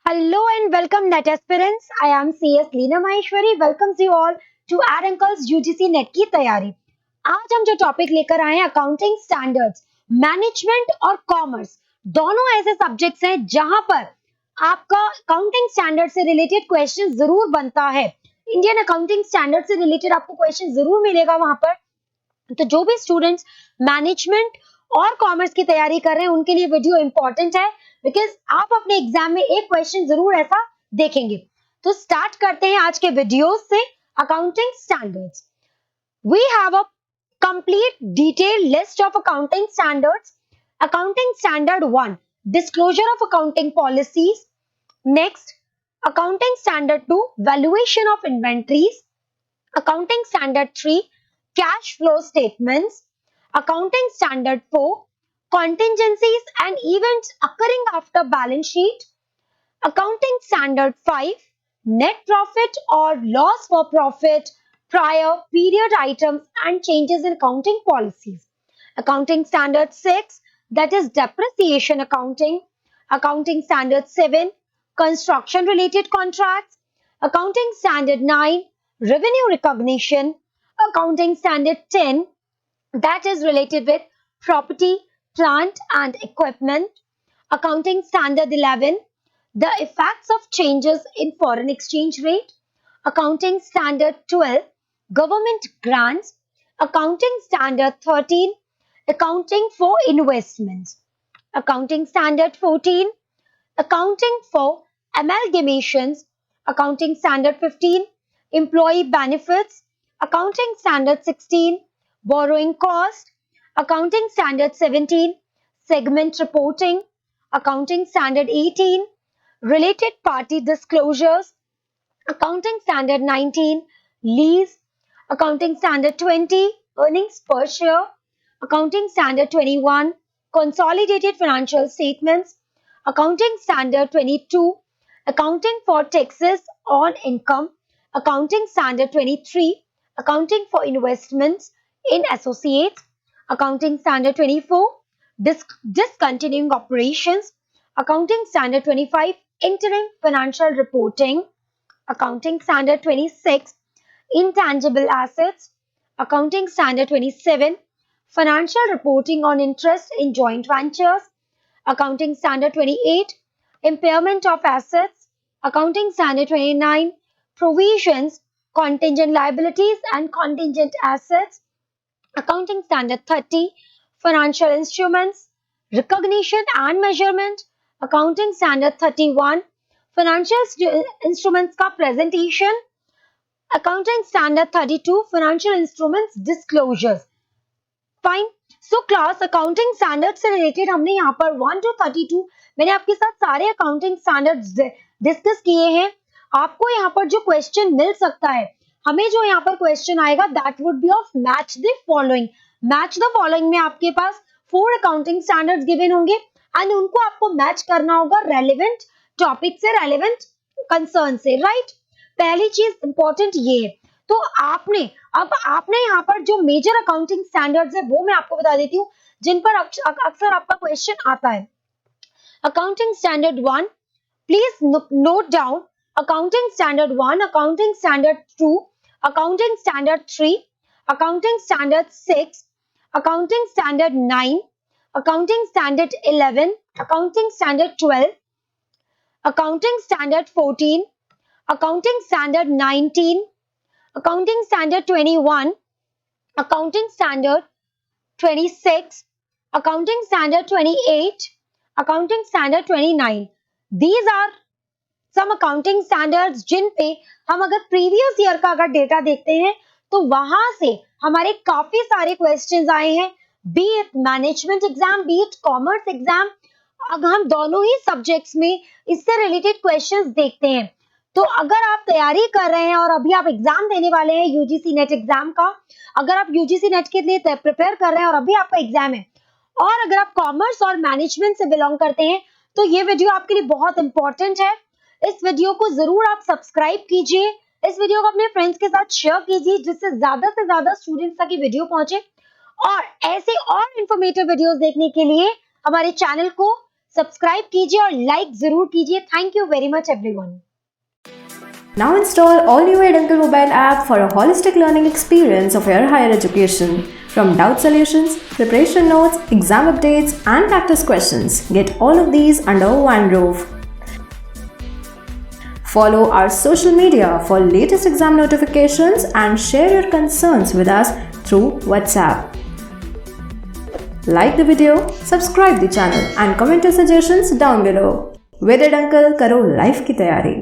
Hello and welcome net aspirants. I am CS Leena Maheshwari. Welcomes you all to Eduncle's UGC net की तैयारी। आज हम जो topic लेकर आए हैं अकाउंटिंग स्टैंडर्ड्स, मैनेजमेंट और कॉमर्स दोनों ऐसे सब्जेक्ट्स हैं जहां पर आपका अकाउंटिंग स्टैंडर्ड से रिलेटेड क्वेश्चन जरूर बनता है। इंडियन अकाउंटिंग स्टैंडर्ड से रिलेटेड आपको क्वेश्चन जरूर मिलेगा वहां पर। तो जो भी स्टूडेंट्स मैनेजमेंट और कॉमर्स की तैयारी कर रहे हैं उनके लिए वीडियो इंपॉर्टेंट है, बिकॉज आप अपने एग्जाम में एक क्वेश्चन जरूर ऐसा देखेंगे। तो स्टार्ट करते हैं आज के वीडियो से। Accounting standards, we have a complete detailed list of accounting standards. Accounting standard 1, disclosure of accounting policies. Next, accounting standard 2, valuation of inventories. Accounting standard 3, cash flow statements. Accounting standard 4, contingencies and events occurring after balance sheet. Accounting standard 5, net profit or loss for profit, prior period items and changes in accounting policies. Accounting standard 6, that is depreciation accounting. Accounting standard 7, construction related contracts. Accounting standard 9, revenue recognition. Accounting standard 10, that is related with property, plant and equipment. Accounting standard 11, the effects of changes in foreign exchange rate. Accounting standard 12, government grants. Accounting standard 13, accounting for investments. Accounting standard 14, accounting for amalgamations. Accounting standard 15, employee benefits. Accounting standard 16, borrowing cost. Accounting standard 17, segment reporting. Accounting standard 18, related party disclosures. Accounting standard 19, lease. Accounting standard 20, earnings per share. Accounting standard 21, consolidated financial statements. Accounting standard 22, accounting for taxes on income. Accounting standard 23, accounting for investments in associates. Accounting standard 24, discontinuing operations. Accounting standard 25, interim financial reporting. Accounting standard 26, intangible assets. Accounting standard 27, financial reporting on interest in joint ventures. Accounting standard 28, impairment of assets. Accounting standard 29, provisions, contingent liabilities and contingent assets. Accounting standard 30, financial instruments, recognition and measurement. Accounting standard 31, financial instruments का presentation. Accounting standard 32, financial instruments disclosures. Fine. So class accounting standard से related हमने यहाँ पर 1 to 32 मैंने आपके साथ सारे accounting standards discuss किए हैं। आपको यहाँ पर जो क्वेश्चन मिल सकता है, हमें जो यहाँ पर क्वेश्चन आएगा that would be of match the following. Match the following में आपके पास 4 अकाउंटिंग स्टैंडर्ड्स गिवन होंगे एंड उनको आपको मैच करना होगा रेलेवेंट टॉपिक से, रेलेवेंट कंसर्न से, राइट। पहली चीज इंपॉर्टेंट ये है। तो आपने यहाँ पर जो मेजर अकाउंटिंग स्टैंडर्ड्स है वो मैं आपको बता देती हूँ जिन पर अक्सर आपका क्वेश्चन आता है। Accounting standard 1, please note down accounting standard 1, accounting standard 2, accounting standard 3, accounting standard 6, accounting standard 9, accounting standard 11, accounting standard 12, accounting standard 14, accounting standard 19, accounting standard 21, accounting standard 26, accounting standard 28, accounting standard 29. These are some accounting standards जिन पे हम अगर previous year का अगर data देखते हैं तो वहां से हमारे काफी सारे क्वेश्चंस आए हैं, be it management exam, be it commerce exam। अगर हम दोनों ही सब्जेक्ट्स में इससे रिलेटेड क्वेश्चंस देखते हैं तो अगर आप तैयारी कर रहे हैं और अभी आप एग्जाम देने वाले हैं यूजीसी नेट एग्जाम का, अगर आप यूजीसी नेट के लिए प्रिपेयर कर रहे हैं और अभी आपका एग्जाम है और अगर आप कॉमर्स और मैनेजमेंट से बिलोंग करते हैं तो ये वीडियो आपके लिए बहुत इंपॉर्टेंट है। इस वीडियो को जरूर आप सब्सक्राइब कीजिए, इस वीडियो को अपने फ्रेंड्स के साथ शेयर कीजिए जिससे ज्यादा से ज्यादा स्टूडेंट्स तक ये वीडियो पहुंचे। और ऐसे और इंफॉर्मेटिव वीडियोस देखने के लिए हमारे चैनल को सब्सक्राइब कीजिए और लाइक जरूर कीजिए। Thank you very much everyone. Now install all new Eduncle mobile app for a holistic learning experience of your higher education. From doubt solutions, preparation notes, exam updates and practice questions, get all of these under one roof. Follow our social media for latest exam notifications and share your concerns with us through WhatsApp. Like the video, subscribe the channel and comment your suggestions down below. With Eduncle, karo life ki tayari.